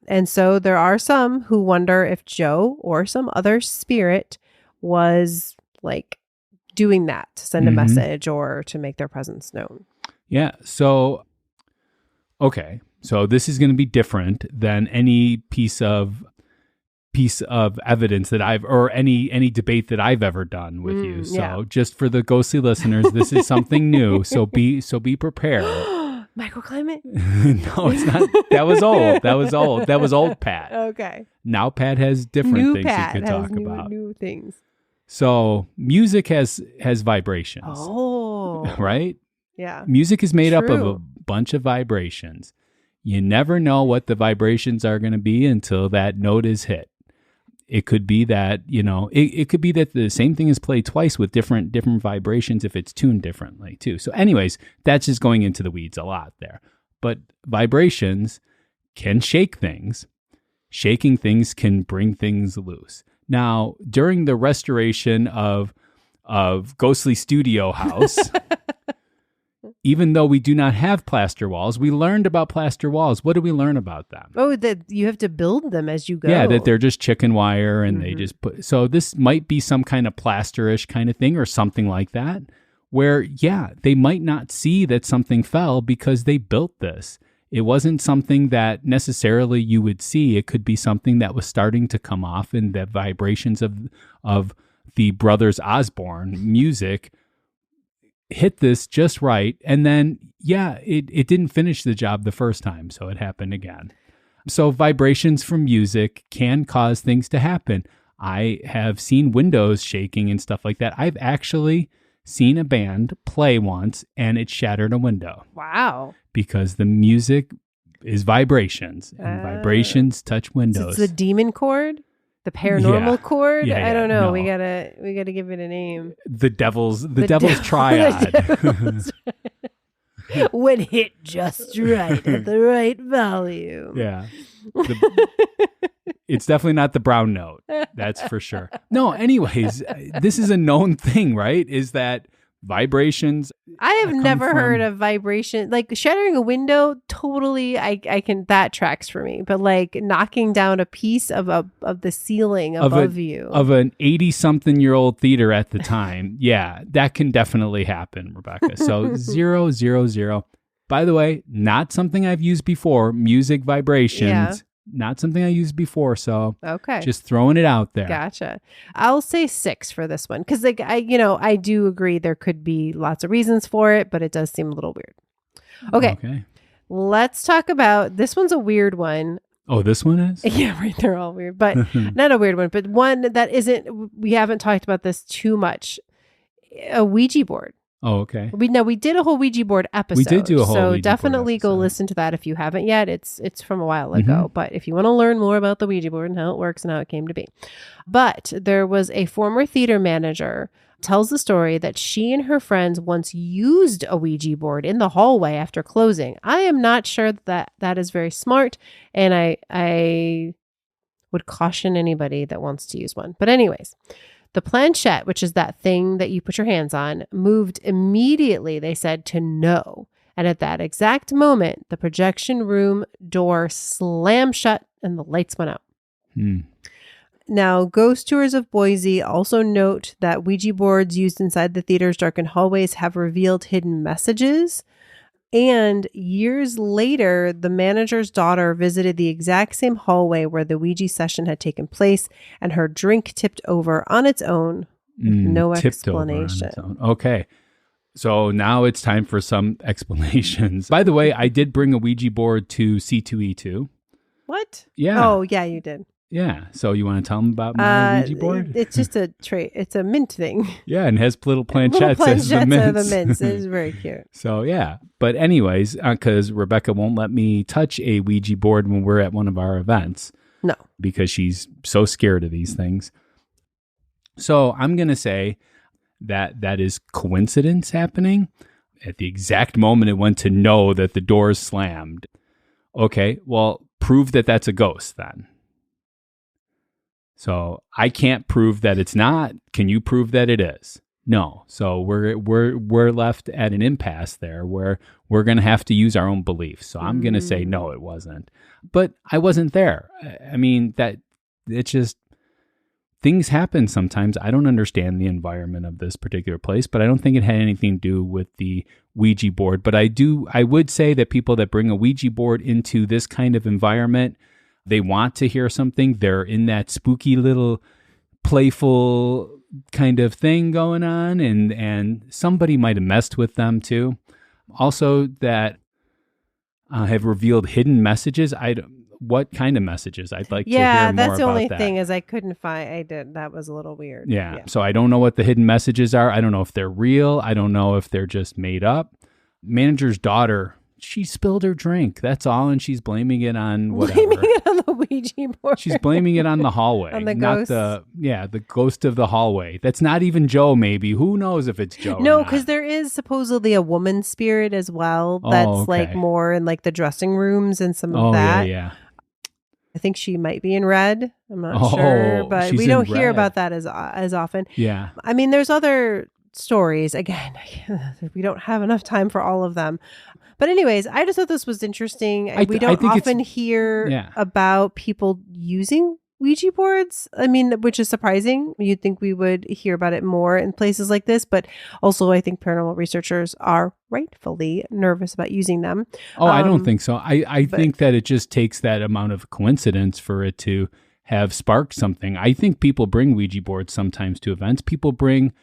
And so there are some who wonder if Joe or some other spirit was like doing that to send a message or to make their presence known. Yeah. So, okay. So this is going to be different than any piece of evidence that or any debate that I've ever done with you. So just for the ghostly listeners, this is something new. So be prepared. Microclimate? No, it's not. That was old. That was old Pat. Okay. Now Pat has different new things Pat he could talk about. New things. So music has vibrations. Oh. Oh. right? Yeah. Music is made up of a True. bunch of vibrations. You never know what the vibrations are going to be until that note is hit. It could be that, it could be that the same thing is played twice with different vibrations if it's tuned differently too. So anyways, that's just going into the weeds a lot there. But vibrations can shake things. Shaking things can bring things loose. Now, during the restoration of Ghostly Studio House, even though we do not have plaster walls, we learned about plaster walls. What do we learn about them? Oh, that you have to build them as you go. Yeah, that they're just chicken wire and they just put... So this might be some kind of plasterish kind of thing or something like that, where, yeah, they might not see that something fell because they built this. It wasn't something that necessarily you would see. It could be something that was starting to come off, and the vibrations of the Brothers Osborne music hit this just right. And then, yeah, it didn't finish the job the first time, so it happened again. So vibrations from music can cause things to happen. I have seen windows shaking and stuff like that. I've actually seen a band play once, and it shattered a window. Wow. Because the music is vibrations, and vibrations touch windows. It's the demon chord? The paranormal chord? Yeah, I don't know. no. We gotta give it a name. The devil's triad. When hit just right at the right volume. Yeah. It's definitely not the brown note. That's for sure. No, anyways, this is a known thing, right? Is that vibrations. I have never heard of vibration. Like shattering a window, totally, I can, that tracks for me. But like knocking down a piece of the ceiling above you. Of an 80-something-year-old theater at the time. Yeah, that can definitely happen, Rebecca. So 000. By the way, not something I've used before. Music vibrations. Yeah. Not something I used before, so okay, just throwing it out there. Gotcha. I'll say 6 for this one because, like, I do agree there could be lots of reasons for it, but it does seem a little weird. Okay. Let's talk about this one's a weird one. Oh, this one is? Yeah, right. They're all weird, but not a weird one, but one that isn't. We haven't talked about this too much. A Ouija board. Oh, okay. We did a whole Ouija board episode. We did do a whole so Ouija definitely board go episode. listen to that if you haven't yet. It's from a while ago, but if you want to learn more about the Ouija board and how it works and how it came to be. But there was a former theater manager tells the story that she and her friends once used a Ouija board in the hallway after closing. I am not sure that is very smart, and I would caution anybody that wants to use one. But anyways, the planchette, which is that thing that you put your hands on, moved immediately, they said, to no. And at that exact moment, the projection room door slammed shut and the lights went out. Now, ghost tours of Boise also note that Ouija boards used inside the theater's darkened hallways have revealed hidden messages. And years later, the manager's daughter visited the exact same hallway where the Ouija session had taken place, and her drink tipped over on its own. No explanation. Okay. So now it's time for some explanations. By the way, I did bring a Ouija board to C2E2. What? Yeah. Oh, yeah, you did. Yeah. So you want to tell them about my Ouija board? It's just a tray. It's a mint thing. Yeah, and has little planchettes as the Are mints. the mints. It is very cute. So yeah. But anyways, because Rebecca won't let me touch a Ouija board when we're at one of our events. No. Because she's so scared of these things. So I'm going to say that is coincidence happening. At the exact moment it went to know that the doors slammed. Okay, well, prove that that's a ghost then. So I can't prove that it's not. Can you prove that it is? No. So we're left at an impasse there where we're going to have to use our own beliefs. So I'm going to say no, it wasn't. But I wasn't there. I mean, that it's just things happen sometimes. I don't understand the environment of this particular place, but I don't think it had anything to do with the Ouija board. But I would say that people that bring a Ouija board into this kind of environment, they want to hear something. They're in that spooky little playful kind of thing going on, and somebody might have messed with them too. Also, that have revealed hidden messages. what kind of messages? I'd like to hear Yeah, more that's the about only that. thing is I couldn't find. That was a little weird. Yeah. So I don't know what the hidden messages are. I don't know if they're real. I don't know if they're just made up. Manager's daughter, she spilled her drink. That's all, and she's blaming it on whatever. Blaming it on the Ouija board. She's blaming it on the hallway, On the not ghost. the ghost of the hallway. That's not even Joe. Maybe who knows if it's Joe? No, or not. because there is supposedly a woman spirit as well. That's like okay. more in like the dressing rooms and some of Oh that. yeah. I think she might be in red. I'm not sure, but she's we in don't hear red. about that as often. Yeah. I mean, there's other stories. Again, we don't have enough time for all of them. But anyways, I just thought this was interesting. We don't think often hear Yeah. about people using Ouija boards. I mean, which is surprising. You'd think we would hear about it more in places like this. But also, I think paranormal researchers are rightfully nervous about using them. Oh, I don't think so. I think that it just takes that amount of coincidence for it to have sparked something. I think people bring Ouija boards sometimes to events. People bring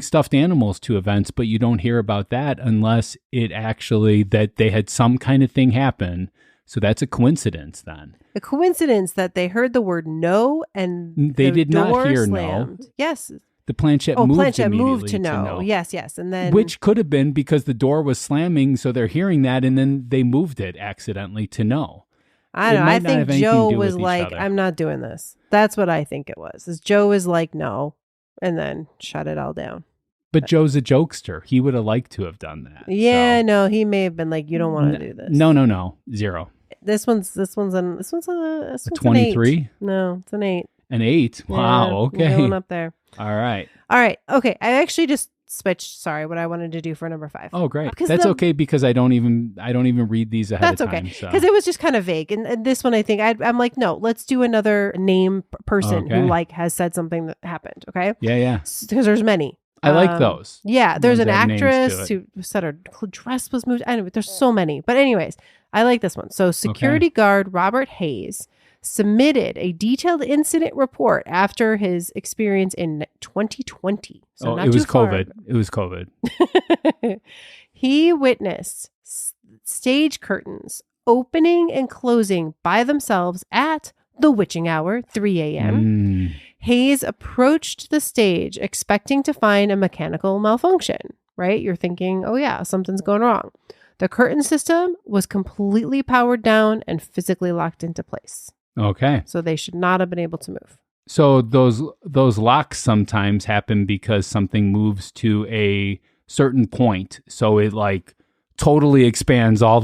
stuffed animals to events, but you don't hear about that unless it actually that they had some kind of thing happen. So that's a coincidence then. A coincidence that they heard the word no and They the did not door hear no. slammed. Yes. The planchette Oh, moved planchette moved immediately to no. Yes, and then Which could have been because the door was slamming, so they're hearing that, and then they moved it accidentally to no. I don't know. might I not have think anything to Joe do was with each like, other. I'm not doing this. That's what I think it was. Is Joe is like, no, and then shut it all down. But Joe's a jokester. He would have liked to have done that. Yeah, so. no, he may have been like, you don't want to do this. No. 0. This one's a 23? No, it's an 8. An 8? Yeah, Wow, we're okay. going up there. All right. All right. Okay. I actually just switched. Sorry, what I wanted to do for number 5. Oh, great. Because That's okay because I don't even read these ahead That's of time. okay. So. Because it was just kind of vague. And this one, I think I'm like, no, let's do another name person Okay. who like has said something that happened. Okay. Yeah. Because there's many. I like those. Yeah, there's Ones an that have names to actress it. who said her dress was moved. Anyway, there's so many. But anyways, I like this one. So security guard Robert Hayes submitted a detailed incident report after his experience in 2020. So not it was too far COVID. It was COVID. He witnessed stage curtains opening and closing by themselves at the witching hour, 3 a.m. Hayes approached the stage expecting to find a mechanical malfunction, right? You're thinking, oh yeah, something's going wrong. The curtain system was completely powered down and physically locked into place. Okay. So they should not have been able to move. So those locks sometimes happen because something moves to a certain point. So it like totally expands all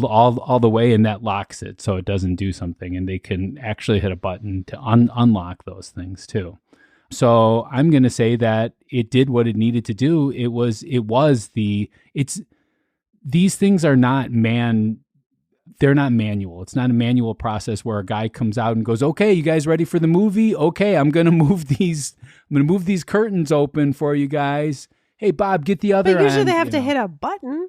the way, and that locks it so it doesn't do something, and they can actually hit a button to unlock those things too. So I'm going to say that it did what it needed to do. These things are not they're not manual. It's not a manual process where a guy comes out and goes, okay, you guys ready for the movie? Okay, I'm going to move these curtains open for you guys. Hey, Bob, get the other But usually end, they have to hit a button.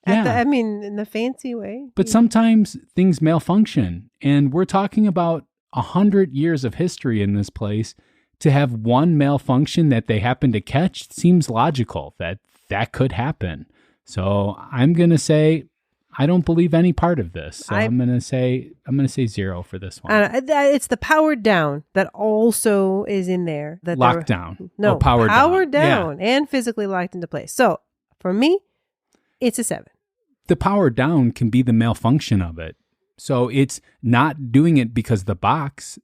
Yeah. In the fancy way. But sometimes things malfunction, and we're talking about 100 years of history in this place. To have one malfunction that they happen to catch seems logical that could happen. So I'm going to say I don't believe any part of this. So I'm going to say 0 for this one. It's the powered down that also is in there. That Lockdown. No, powered down Yeah. and physically locked into place. So for me, it's a 7. The power down can be the malfunction of it. So it's not doing it because the box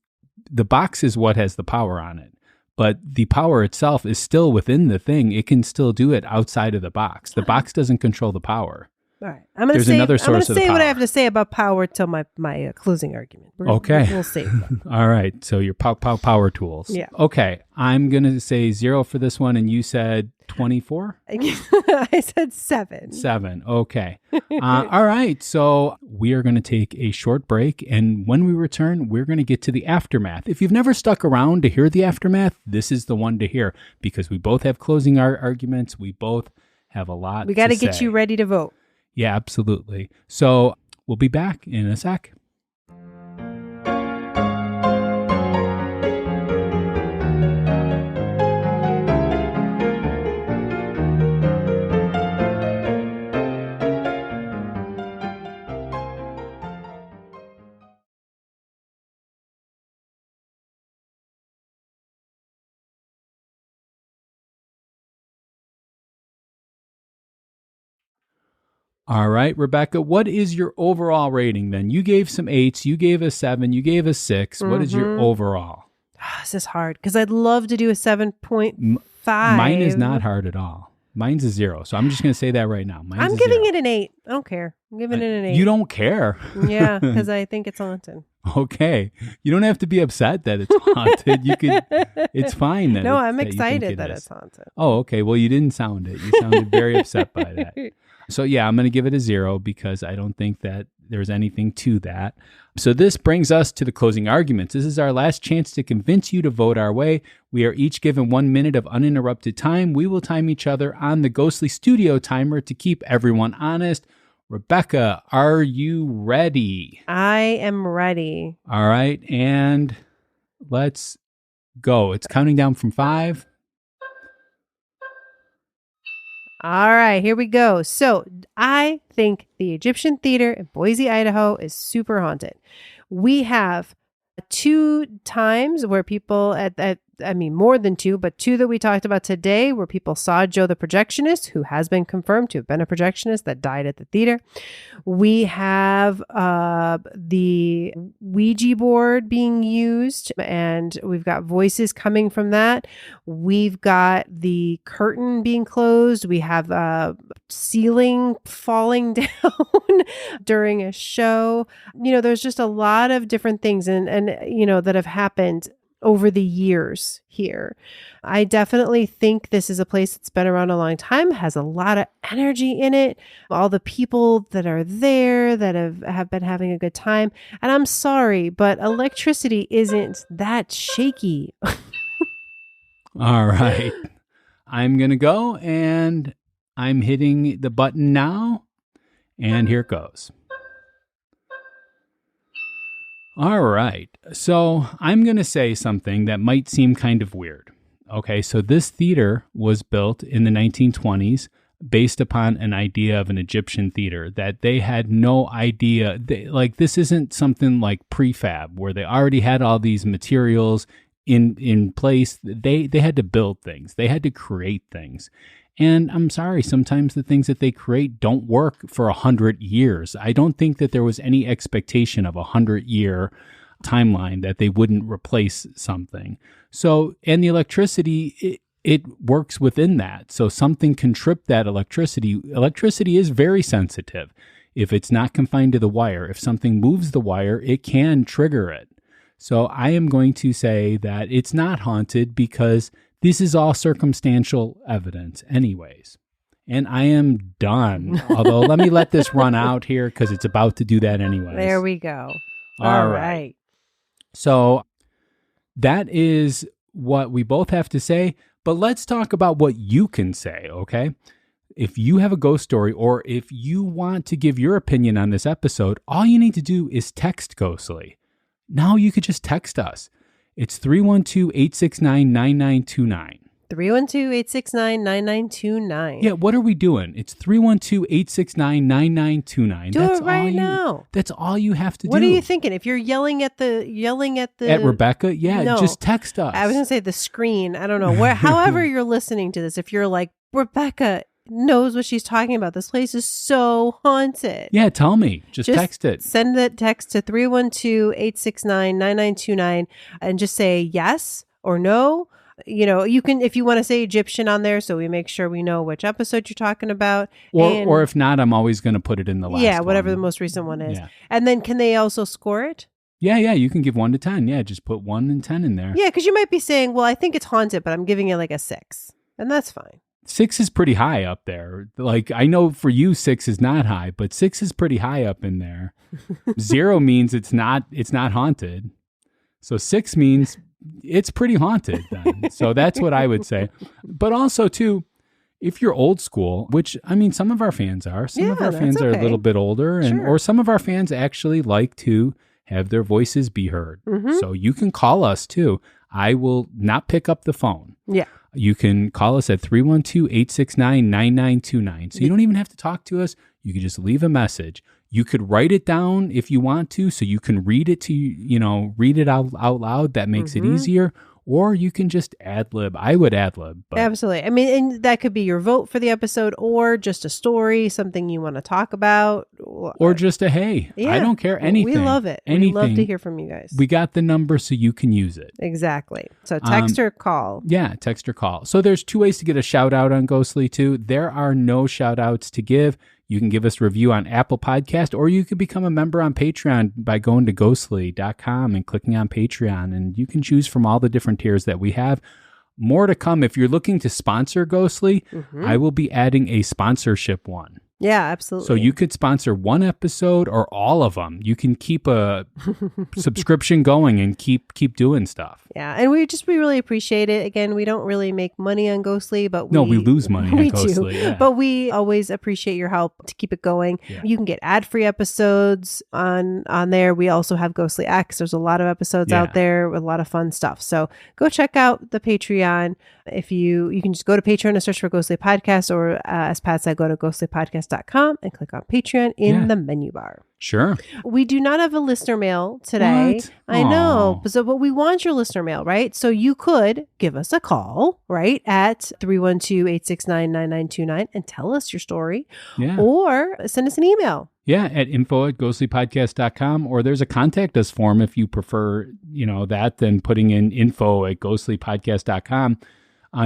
is what has the power on it. But the power itself is still within the thing. It can still do it outside of the box. The box doesn't control the power. All right. I'm going to say what I have to say about power till my closing argument. Okay. We'll see. All right. So your power tools. Yeah. Okay. I'm going to say 0 for this one. And you said 24? I said 7. 7. Okay. All right. So we are going to take a short break. And when we return, we're going to get to the aftermath. If you've never stuck around to hear the aftermath, this is the one to hear because we both have closing arguments. We both have a lot We got to say. get you ready to vote. Yeah, absolutely. So we'll be back in a sec. All right, Rebecca, what is your overall rating then? You gave some 8s, you gave a 7, you gave a 6. What is your overall? This is hard because I'd love to do a 7.5. Mine is not hard at all. Mine's a 0. So I'm just going to say that right now. I'm giving it an 8. I don't care. I'm giving it an 8. You don't care. Yeah, because I think it's haunted. Okay. You don't have to be upset that it's haunted. You could. It's fine. No, I'm excited that it's haunted. Oh, okay. Well, you didn't sound it. You sounded very upset by that. So yeah, I'm going to give it a 0 because I don't think that there's anything to that. So this brings us to the closing arguments. This is our last chance to convince you to vote our way. We are each given 1 minute of uninterrupted time. We will time each other on the Ghostly Studio timer to keep everyone honest. Rebecca, are you ready? I am ready. All right, and let's go. It's counting down from 5. All right, here we go. So I think the Egyptian Theater in Boise, Idaho is super haunted. We have 2 times where people more than 2, but 2 that we talked about today where people saw Joe the projectionist, who has been confirmed to have been a projectionist that died at the theater. We have the Ouija board being used, and we've got voices coming from that. We've got the curtain being closed. We have ceiling falling down during a show. There's just a lot of different things and that have happened over the years here. I definitely think this is a place that's been around a long time, has a lot of energy in it. All the people that are there that have been having a good time. And I'm sorry, but electricity isn't that shaky. All right. I'm going to go and I'm hitting the button now. And here it goes. All right. So I'm going to say something that might seem kind of weird. Okay. So this theater was built in the 1920s based upon an idea of an Egyptian theater that they had no idea. This isn't something like prefab where they already had all these materials in place. They had to build things. They had to create things. And I'm sorry, sometimes the things that they create don't work for 100 years. I don't think that there was any expectation of a 100-year timeline that they wouldn't replace something. So, and the electricity, it works within that. So something can trip that electricity. Electricity is very sensitive. If it's not confined to the wire, if something moves the wire, it can trigger it. So I am going to say that it's not haunted because this is all circumstantial evidence anyways. And I am done. Although let me let this run out here because it's about to do that anyways. There we go. All right. So that is what we both have to say. But let's talk about what you can say, okay? If you have a ghost story or if you want to give your opinion on this episode, all you need to do is text Ghostly. Now you could just text us. It's 312-869-9929. 312-869-9929. Yeah, what are we doing? It's 312-869-9929. Do it right now. That's all you have to do. What are you thinking? If you're yelling at Rebecca, no, just text us. I was going to say the screen. I don't know. However you're listening to this, if you're like, Rebecca knows what she's talking about. This place is so haunted. Yeah, tell me. Just text it. Send that text to 312-869-9929 and just say yes or no. You can, if you want to say Egyptian on there, so we make sure we know which episode you're talking about. Or if not, I'm always going to put it in the last one. Yeah, whatever the most recent one is. Yeah. And then can they also score it? Yeah, you can give 1 to 10. Yeah, just put 1 and 10 in there. Yeah, because you might be saying, well, I think it's haunted, but I'm giving it like a 6. And that's fine. 6 is pretty high up there. Like, I know for you 6 is not high, but 6 is pretty high up in there. 0 means it's not haunted. So 6 means it's pretty haunted then. So that's what I would say. But also too, if you're old school, which I mean, some of our fans are, some of our fans are a little bit older or some of our fans actually like to have their voices be heard. Mm-hmm. So you can call us too. I will not pick up the phone. Yeah. You can call us at 312-869-9929. So you don't even have to talk to us. You can just leave a message. You could write it down if you want to, so you can read it read it out loud. That makes it easier. or you can just ad-lib. I would ad-lib. But Absolutely. I mean, and that could be your vote for the episode, or just a story, something you want to talk about. Or just a hey. Yeah. I don't care. Anything. We love it. Anything. We love to hear from you guys. We got the number so you can use it. Exactly. So text or call. Yeah, text or call. So there's 2 ways to get a shout out on Ghostly too. There are no shout outs to give. You can give us a review on Apple Podcast, or you can become a member on Patreon by going to ghostly.com and clicking on Patreon. And you can choose from all the different tiers that we have. More to come. If you're looking to sponsor Ghostly, I will be adding a sponsorship one. Yeah, absolutely. So you could sponsor one episode or all of them. You can keep a subscription going and keep doing stuff. Yeah, and we really appreciate it. Again, we don't really make money on Ghostly, but we lose money on Ghostly. Yeah. But we always appreciate your help to keep it going. Yeah. You can get ad-free episodes on there. We also have Ghostly X. There's a lot of episodes out there with a lot of fun stuff. So go check out the Patreon. If you can just go to Patreon and search for Ghostly Podcast, or as Pat said, go to ghostlypodcast.com and click on Patreon in the menu bar. Sure. We do not have a listener mail today. What? I know. But we want your listener mail, right? So you could give us a call, right, at 312-869-9929 and tell us your story. Yeah. Or send us an email. Yeah, at info@ghostlypodcast.com, or there's a contact us form if you prefer, that than putting in info@ghostlypodcast.com.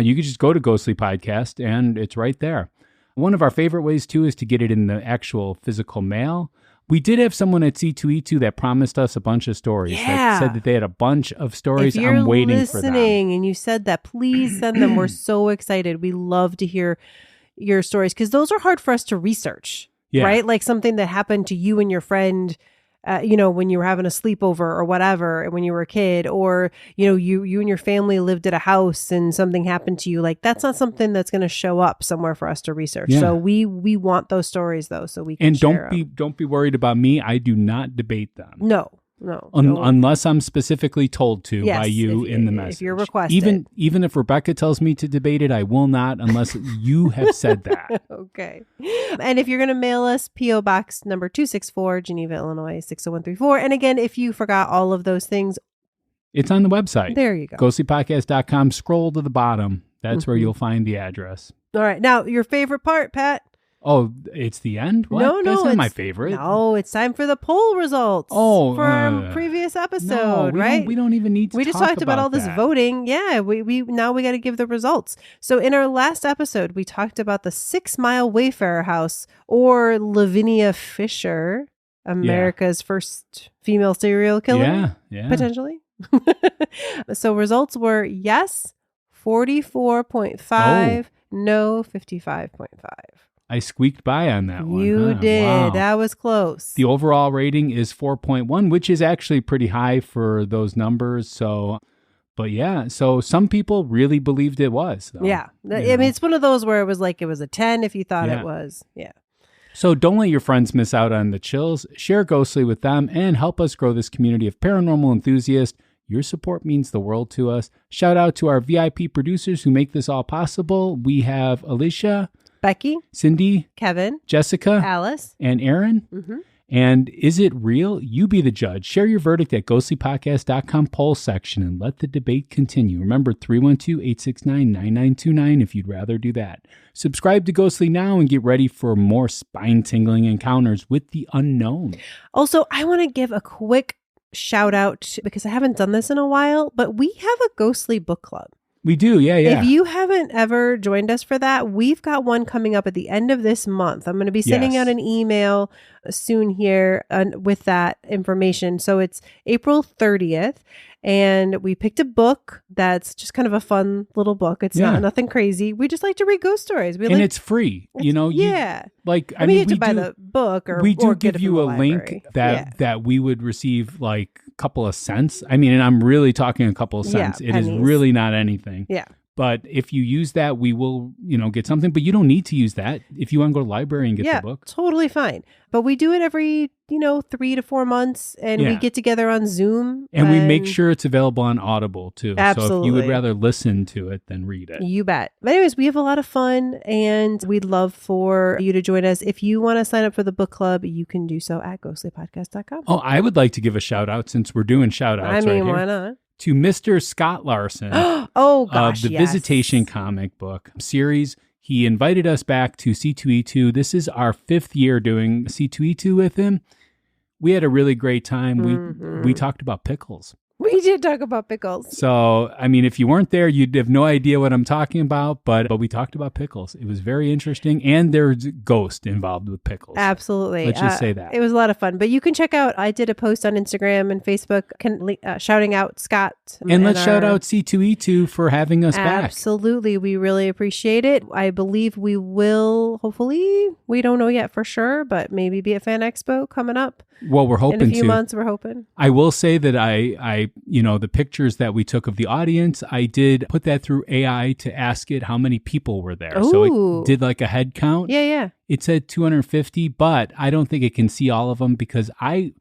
You could just go to Ghostly Podcast and it's right there. One of our favorite ways too is to get it in the actual physical mail. We did have someone at C2E2 that promised us a bunch of stories. That said that they had a bunch of stories. If you're I'm waiting for them. listening and you said that, please send them. We're so excited. We love to hear your stories because those are hard for us to research, right? Like something that happened to you and your friend, when you were having a sleepover or whatever, when you were a kid, or, you and your family lived at a house and something happened to you. Like that's not something that's going to show up somewhere for us to research. Yeah. So we want those stories though, so we can share them. Don't be worried about me. I do not debate them. No. Unless I'm specifically told to by you in the message. If you're requested. Even if Rebecca tells me to debate it, I will not unless you have said that. Okay. And if you're going to mail us, P.O. Box number 264, Geneva, Illinois, 60134. And again, if you forgot all of those things, it's on the website. There you go. Ghostlypodcast.com. Scroll to the bottom. That's where you'll find the address. All right. Now, your favorite part, Pat. Oh, it's the end? What? No, That's not my favorite. No, it's time for the poll results. From previous episode, right? We don't even need to. We just talked about all this voting. Yeah, we now we got to give the results. So in our last episode, we talked about the 6 Mile Wayfarer House, or Lavinia Fisher, America's first female serial killer. Yeah. Potentially. So results were yes, 44.5, no, 55.5. I squeaked by on that one. You did. Wow. That was close. The overall rating is 4.1, which is actually pretty high for those numbers. So some people really believed it was. Though. Yeah. I mean, it's one of those where it was a 10 if you thought it was. Yeah. So don't let your friends miss out on the chills. Share Ghostly with them and help us grow this community of paranormal enthusiasts. Your support means the world to us. Shout out to our VIP producers who make this all possible. We have Alicia, Becky, Cindy, Kevin, Jessica, Alice, and Aaron. Mm-hmm. And is it real? You be the judge. Share your verdict at ghostlypodcast.com poll section and let the debate continue. Remember 312-869-9929 if you'd rather do that. Subscribe to Ghostly now and get ready for more spine-tingling encounters with the unknown. Also, I want to give a quick shout out because I haven't done this in a while, but we have a Ghostly book club. We do, yeah. If you haven't ever joined us for that, we've got one coming up at the end of this month. I'm going to be sending out an email soon here with that information. So it's April 30th. And we picked a book that's just kind of a fun little book. It's not nothing crazy. We just like to read ghost stories. It's free. You have to buy the book or we do or give you a link that we would receive like a couple of cents. I mean, and I'm really talking a couple of cents. It is really not anything. Yeah. But if you use that, we will, get something. But you don't need to use that. If you want to go to the library and get the book. Totally fine. But we do it every, 3 to 4 months. And we get together on Zoom. And we make sure it's available on Audible, too. Absolutely. So if you would rather listen to it than read it. You bet. But anyways, we have a lot of fun. And we'd love for you to join us. If you want to sign up for the book club, you can do so at ghostlypodcast.com. Oh, I would like to give a shout out since we're doing shout outs why not? to Mr. Scott Larson Oh, gosh, of the yes. Visitation comic book series. He invited us back to C2E2. This is our 5th year doing C2E2 with him. We had a really great time. We talked about pickles. We did talk about pickles. So, I mean, if you weren't there, you'd have no idea what I'm talking about, but we talked about pickles. It was very interesting, and there's a ghost involved with pickles. Absolutely. Let's just say that. It was a lot of fun. But you can check out, I did a post on Instagram and Facebook shouting out Scott. And let's shout out C2E2 for having us back. Absolutely. We really appreciate it. I believe we will, hopefully, we don't know yet for sure, but maybe be at Fan Expo coming up. Well, we're hoping to. In a few months, we're hoping. I will say that I, the pictures that we took of the audience, I did put that through AI to ask it how many people were there. Ooh. So it did like a head count. Yeah. It said 250, but I don't think it can see all of them because I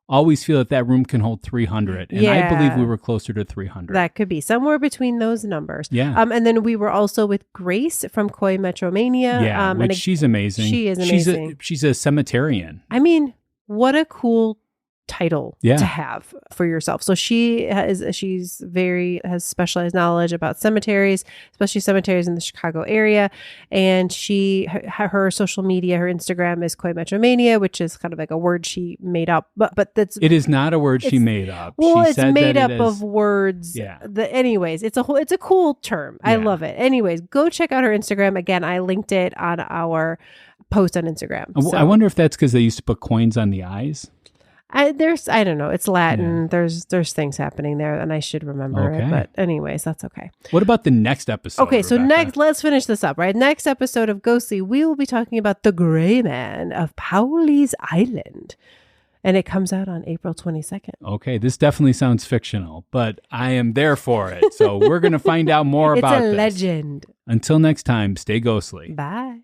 always feel that room can hold 300. And I believe we were closer to 300. That could be somewhere between those numbers. Yeah. And then we were also with Grace from Koi Metromania. Yeah, which she's amazing. She is amazing. She's a cemeterian. I mean, what a cool title Yeah. to have for yourself. So she's has specialized knowledge about cemeteries, especially cemeteries in the Chicago area. And her social media, her Instagram is Koi Metromania, which is kind of like a word she made up, but it is not a word she made up. Well, she it's said made that up of words. Yeah. Anyways, it's a cool term. I Yeah. love it. Anyways, go check out her Instagram. Again, I linked it on our post on Instagram. I wonder if that's because they used to put coins on the eyes. I don't know. It's Latin. Yeah. There's things happening there, and I should remember it. But anyways, that's okay. What about the next episode? Okay, so Rebecca? next, let's finish this up, right? Next episode of Ghostly, we will be talking about the Gray Man of Powley's Island. And it comes out on April 22nd. Okay, this definitely sounds fictional, but I am there for it. So we're going to find out more about this. It's a legend. Until next time, stay ghostly. Bye.